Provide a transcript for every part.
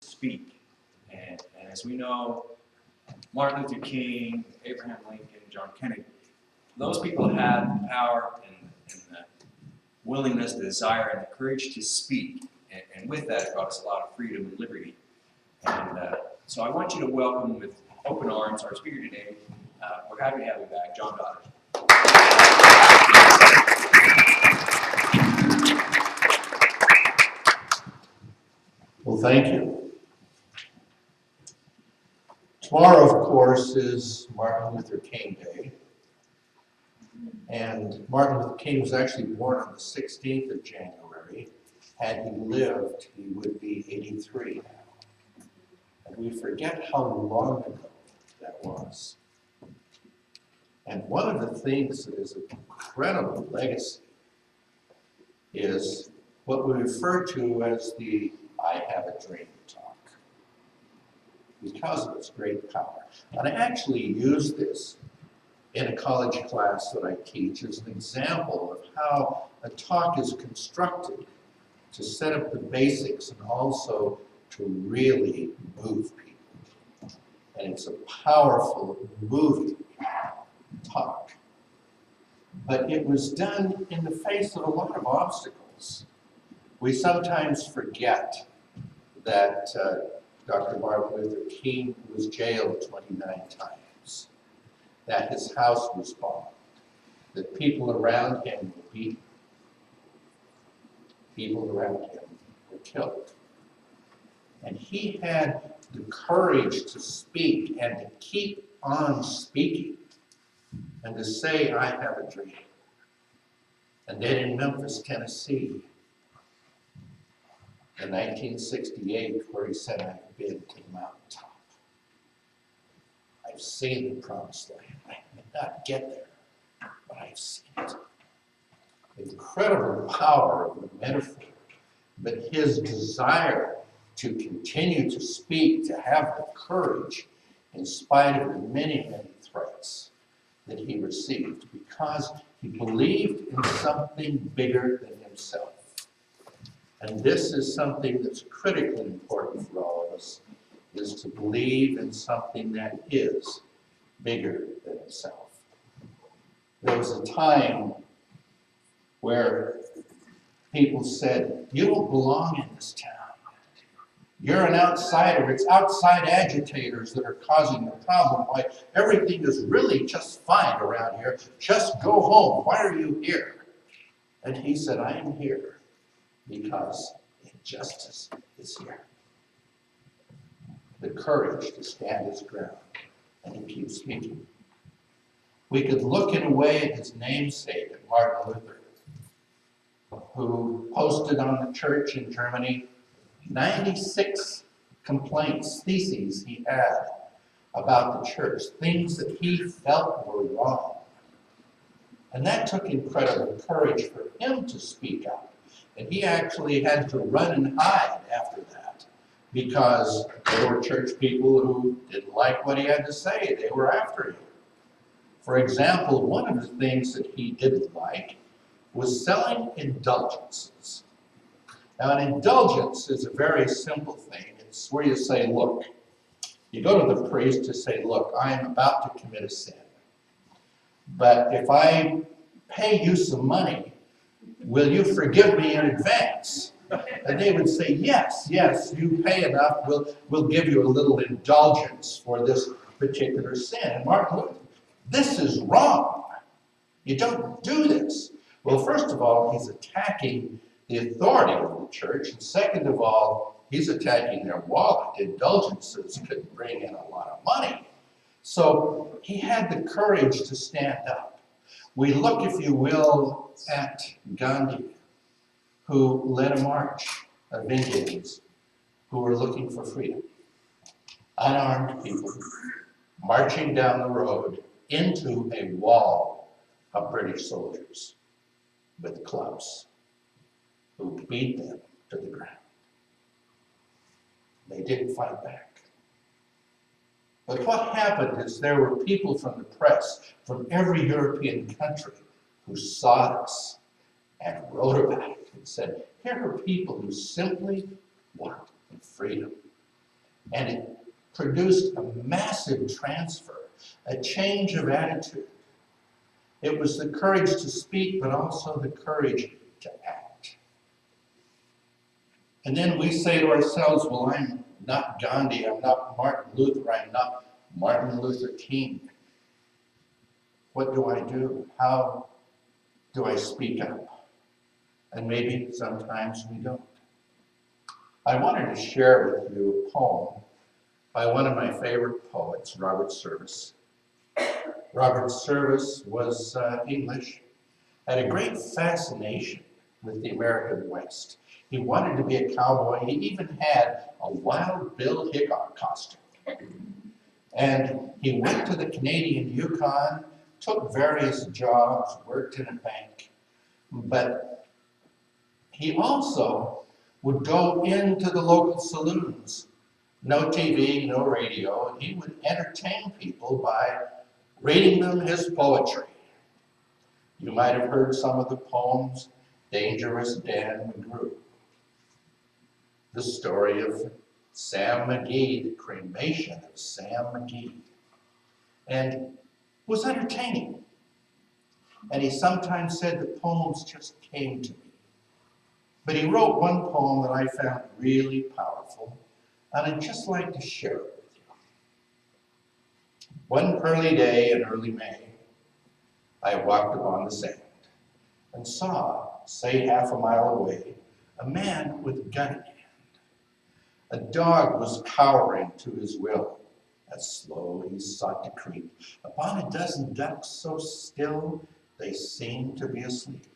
speak. And as we know, Martin Luther King, Abraham Lincoln, John Kennedy, those people had the power and the willingness, the desire, and the courage to speak. And with that, it brought us a lot of freedom and liberty. And so I want you to welcome with open arms our speaker today. We're happy to have you back, John Goddard. Well, thank you. Tomorrow, of course, is Martin Luther King Day. And Martin Luther King was actually born on the 16th of January. Had he lived, he would be 83 now. And we forget how long ago that was. And one of the things that is an incredible legacy is what we refer to as the I Have a Dream talk, because of its great power. And I actually use this in a college class that I teach as an example of how a talk is constructed to set up the basics and also to really move people. And it's a powerful, moving talk. But it was done in the face of a lot of obstacles. We sometimes forget that Dr. Martin Luther King was jailed 29 times, that his house was bombed, that people around him were beaten, people around him were killed. And he had the courage to speak and to keep on speaking and to say, I have a dream. And then in Memphis, Tennessee, in 1968, where he said, I've been to the mountaintop. I've seen the promised land. I may not get there, but I've seen it. Incredible power of the metaphor, but his desire to continue to speak, to have the courage, in spite of the many, many threats that he received, because he believed in something bigger than himself. And this is something that's critically important for all of us, is to believe in something that is bigger than itself. There was a time where people said, you don't belong in this town. You're an outsider. It's outside agitators that are causing the problem. Why everything is really just fine around here. Just go home. Why are you here? And he said, I am here because injustice is here. The courage to stand his ground. And he keeps speaking. We could look in a way at his namesake, Martin Luther, who posted on the church in Germany 96 complaints, theses he had about the church, things that he felt were wrong. And that took incredible courage for him to speak out. And he actually had to run and hide after that, because there were church people who didn't like what he had to say. They were after him. For example, one of the things that he didn't like was selling indulgences. Now, an indulgence is a very simple thing. It's where you say, look, you go to the priest to say, look, I am about to commit a sin. But if I pay you some money, will you forgive me in advance? And they would say, yes, you pay enough, we'll give you a little indulgence for this particular sin. And Martin Luther, this is wrong. You don't do this. Well, first of all, he's attacking the authority of the church, and second of all, he's attacking their wallet. Indulgences could bring in a lot of money. So he had the courage to stand up. We look, if you will, at Gandhi, who led a march of Indians who were looking for freedom. Unarmed people marching down the road into a wall of British soldiers with clubs, who beat them to the ground. They didn't fight back. But what happened is there were people from the press, from every European country, who saw this and wrote about it and said, here are people who simply want freedom. And it produced a massive transfer, a change of attitude. It was the courage to speak, but also the courage to act. And then we say to ourselves, well, I'm not Gandhi, I'm not Martin Luther, I'm not Martin Luther King. What do I do? How do I speak up? And maybe sometimes we don't. I wanted to share with you a poem by one of my favorite poets, Robert Service. Robert Service was English, had a great fascination with the American West. He wanted to be a cowboy. He even had a Wild Bill Hickok costume. And he went to the Canadian Yukon, took various jobs, worked in a bank. But he also would go into the local saloons. No TV, no radio, and he would entertain people by reading them his poetry. You might have heard some of the poems, Dangerous Dan McGrew. The story of Sam McGee, the cremation of Sam McGee. And was entertaining. And he sometimes said the poems just came to me. But he wrote one poem that I found really powerful, and I'd just like to share it with you. One pearly day in early May, I walked upon the sand and saw, say half a mile away, a man with a gun in hand. A dog was cowering to his will, as slow he sought to creep upon a dozen ducks so still they seemed to be asleep.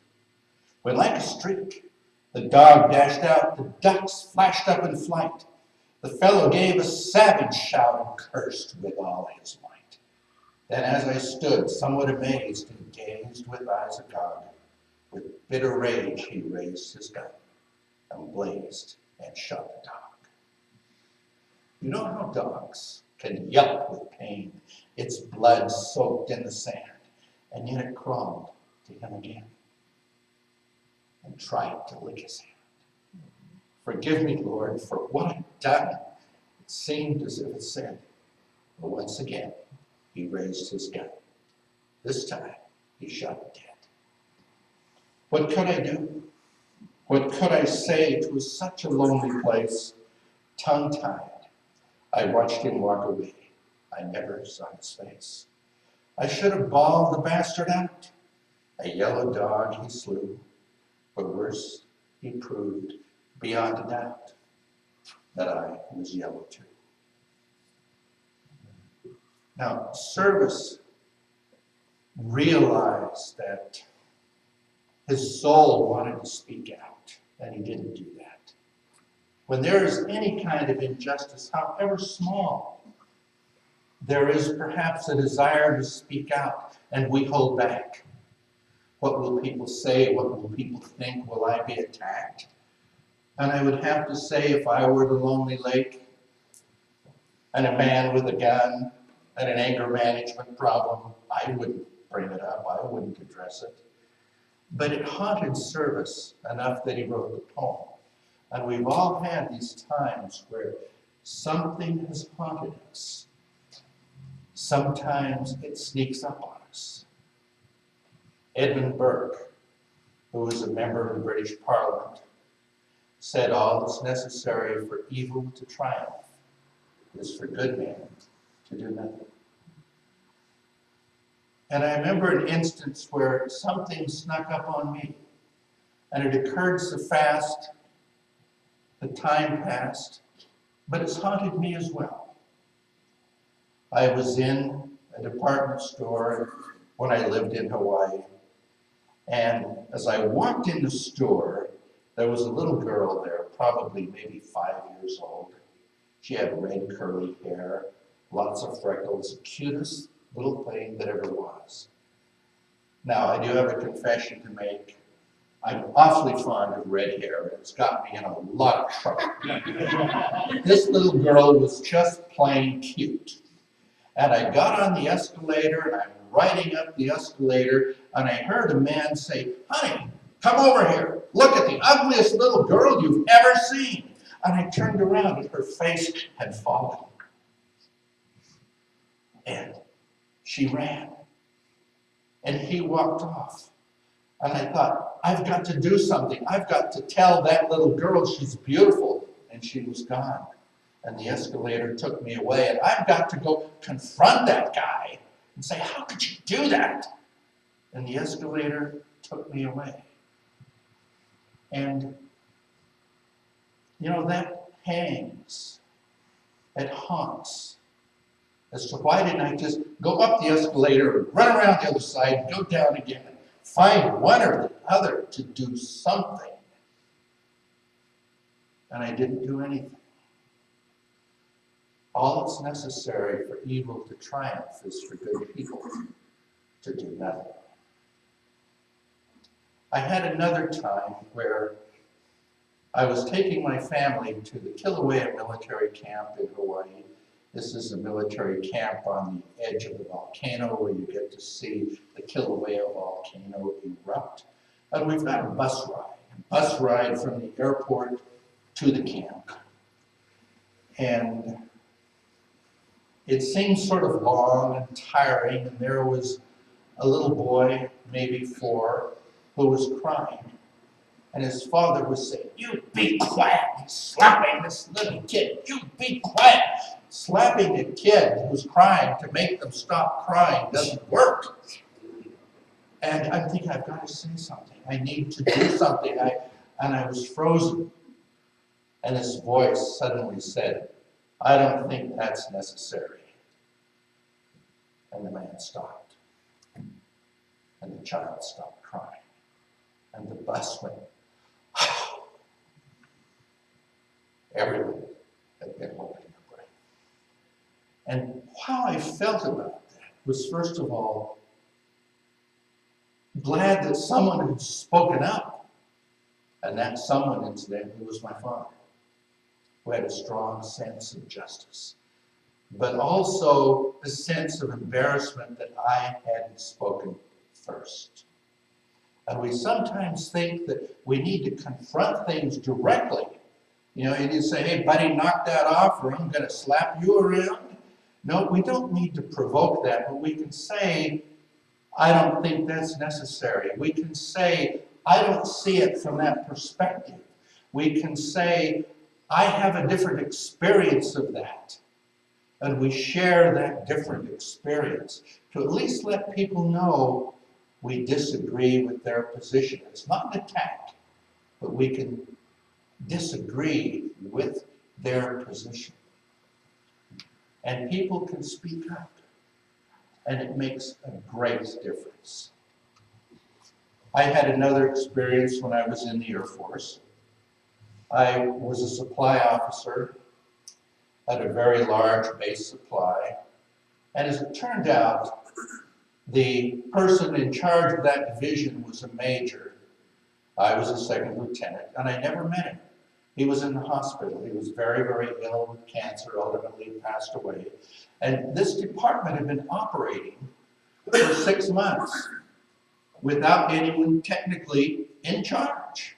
When like a streak, the dog dashed out, the ducks flashed up in flight. The fellow gave a savage shout and cursed with all his might. Then as I stood, somewhat amazed, and gazed with eyes agog, with bitter rage he raised his gun, and blazed and shot the dog. You know how dogs can yelp with pain, its blood soaked in the sand, and yet it crawled to him again and tried to lick his hand. Forgive me, Lord, for what I've done. It seemed as if it said, but once again, he raised his gun. This time, he shot it dead. What could I do? What could I say? It was such a lonely place, tongue-tied. I watched him walk away. I never saw his face. I should have bawled the bastard out. A yellow dog he slew, but worse, he proved beyond a doubt that I was yellow too. Now, Service realized that his soul wanted to speak out, and he didn't do that. When there is any kind of injustice, however small, there is perhaps a desire to speak out, and we hold back. What will people say? What will people think? Will I be attacked? And I would have to say, if I were the Lonely Lake, and a man with a gun, and an anger management problem, I wouldn't bring it up. I wouldn't address it. But it haunted Service enough that he wrote the poem. And we've all had these times where something has haunted us. Sometimes it sneaks up on us. Edmund Burke, who was a member of the British Parliament, said all that's necessary for evil to triumph is for good men to do nothing. And I remember an instance where something snuck up on me, and it occurred so fast, the time passed, but it's haunted me as well. I was in a department store when I lived in Hawaii, and as I walked in the store, there was a little girl there, probably maybe 5 years old. She had red curly hair, lots of freckles, the cutest little thing that ever was. Now, I do have a confession to make. I'm awfully fond of red hair, and it's got me in a lot of trouble. This little girl was just plain cute. And I got on the escalator, and I'm riding up the escalator, and I heard a man say, "Honey, come over here. Look at the ugliest little girl you've ever seen." And I turned around and her face had fallen. And she ran. And he walked off. And I thought, I've got to do something. I've got to tell that little girl she's beautiful. And she was gone. And the escalator took me away. And I've got to go confront that guy and say, how could you do that? And the escalator took me away. And, you know, that hangs, it haunts as to why didn't I just go up the escalator and run around the other side and go down again, find one or the other to do something. And I didn't do anything. All that's necessary for evil to triumph is for good people to do nothing. I had another time where I was taking my family to the Kilauea military camp in Hawaii. This is a military camp on the edge of the volcano where you get to see the Kilauea volcano erupt. And we've got a bus ride from the airport to the camp. And it seemed sort of long and tiring, and there was a little boy, maybe 4, who was crying. And his father was saying, you be quiet, he's slapping this little kid, you be quiet. Slapping a kid who's crying to make them stop crying doesn't work. And I'm thinking, I've got to say something. I need to do something. And I was frozen. And this voice suddenly said, I don't think that's necessary. And the man stopped. And the child stopped crying. And the bus went, everyone had been holding their breath. And how I felt about that was, first of all, glad that someone had spoken up. And that someone, incidentally, was my father, who had a strong sense of justice, but also a sense of embarrassment that I hadn't spoken first. And we sometimes think that we need to confront things directly. You know, you say, hey, buddy, knock that off, or I'm going to slap you around. No, we don't need to provoke that, but we can say, I don't think that's necessary. We can say, I don't see it from that perspective. We can say, I have a different experience of that. And we share that different experience to at least let people know we disagree with their position. It's not an attack, but we can disagree with their position. And people can speak up, and it makes a great difference. I had another experience when I was in the Air Force. I was a supply officer at a very large base supply, and as it turned out, the person in charge of that division was a major. I was a second lieutenant, and I never met him. He was in the hospital. He was very, very ill with cancer, ultimately passed away. And this department had been operating for 6 months without anyone technically in charge.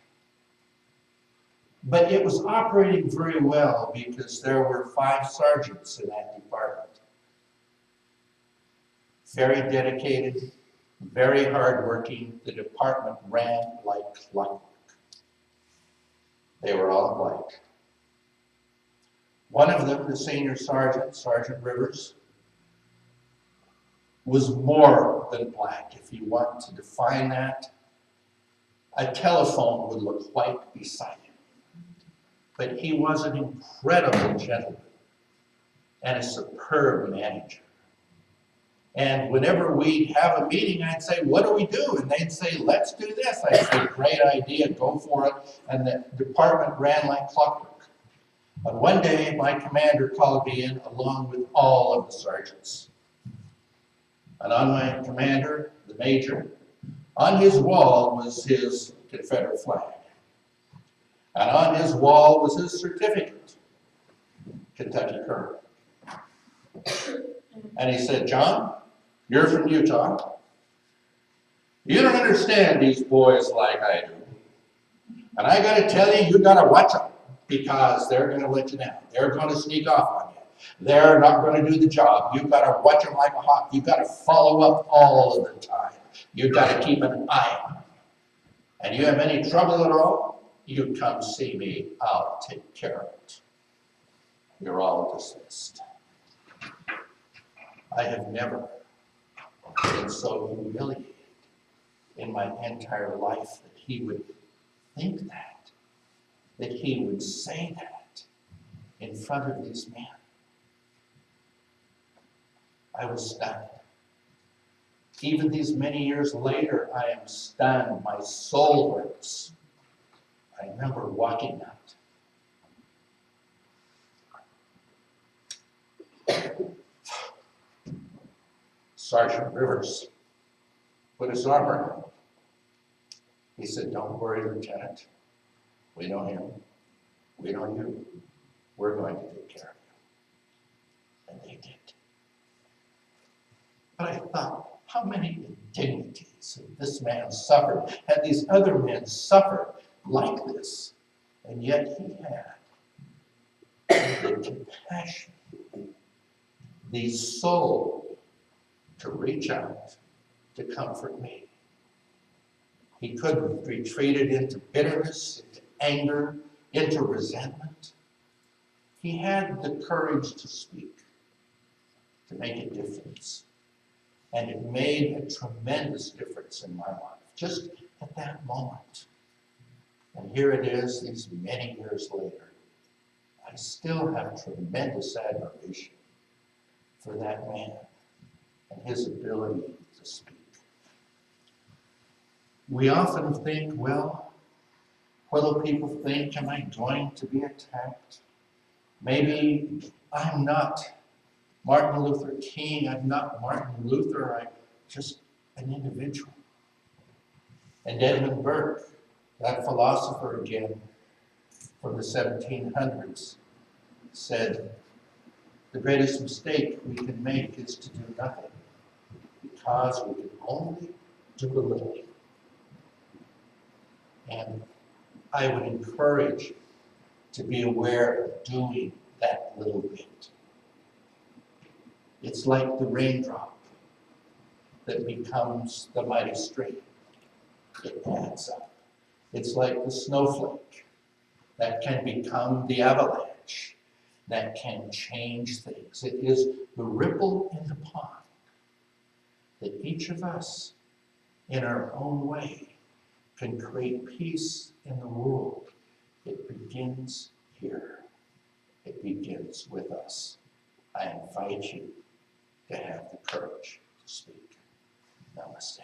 But it was operating very well because there were 5 sergeants in that department. Very dedicated, very hardworking. The department ran like clockwork. They were all black. One of them, the senior sergeant, Sergeant Rivers, was more than black. If you want to define that, a telephone would look white beside him. But he was an incredible gentleman and a superb manager. And whenever we'd have a meeting, I'd say, what do we do? And they'd say, let's do this. I'd say, great idea, go for it. And the department ran like clockwork. But one day, my commander called me in along with all of the sergeants. And on my commander, the major, on his wall was his Confederate flag. And on his wall was his certificate, Kentucky Colonel. And he said, John, you're from Utah. You don't understand these boys like I do. And I got to tell you, you got to watch them. because they're going to let you down. They're going to sneak off on you. They're not going to do the job. You've got to watch them like a hawk. You've got to follow up all of the time. You've got to keep an eye on them. And you have any trouble at all, you come see me. I'll take care of it. You're all dismissed. I have never been so humiliated in my entire life that he would think that he would say that in front of these men. I was stunned. Even these many years later, I am stunned. My soul hurts. I remember walking out. Sergeant Rivers put his arm around me. He said, "Don't worry, Lieutenant. We know him. We know you. We're going to take care of you." And they did. But I thought, how many indignities had this man suffered? Had these other men suffered like this? And yet he had the compassion, the soul to reach out to comfort me. He couldn't have retreated into bitterness, into anger, into resentment. He had the courage to speak, to make a difference. And it made a tremendous difference in my life, just at that moment. And here it is, these many years later. I still have tremendous admiration for that man and his ability to speak. We often think, well, what will people think? Am I going to be attacked? Maybe I'm not Martin Luther King. I'm not Martin Luther. I'm just an individual. And Edmund Burke, that philosopher again from the 1700s, said, the greatest mistake we can make is to do nothing, because we can only do a little. And I would encourage you to be aware of doing that little bit. It's like the raindrop that becomes the mighty stream. It adds up. It's like the snowflake that can become the avalanche, that can change things. It is the ripple in the pond that each of us, in our own way, can create peace in the world. It begins here. It begins with us. I invite you to have the courage to speak. Namaste.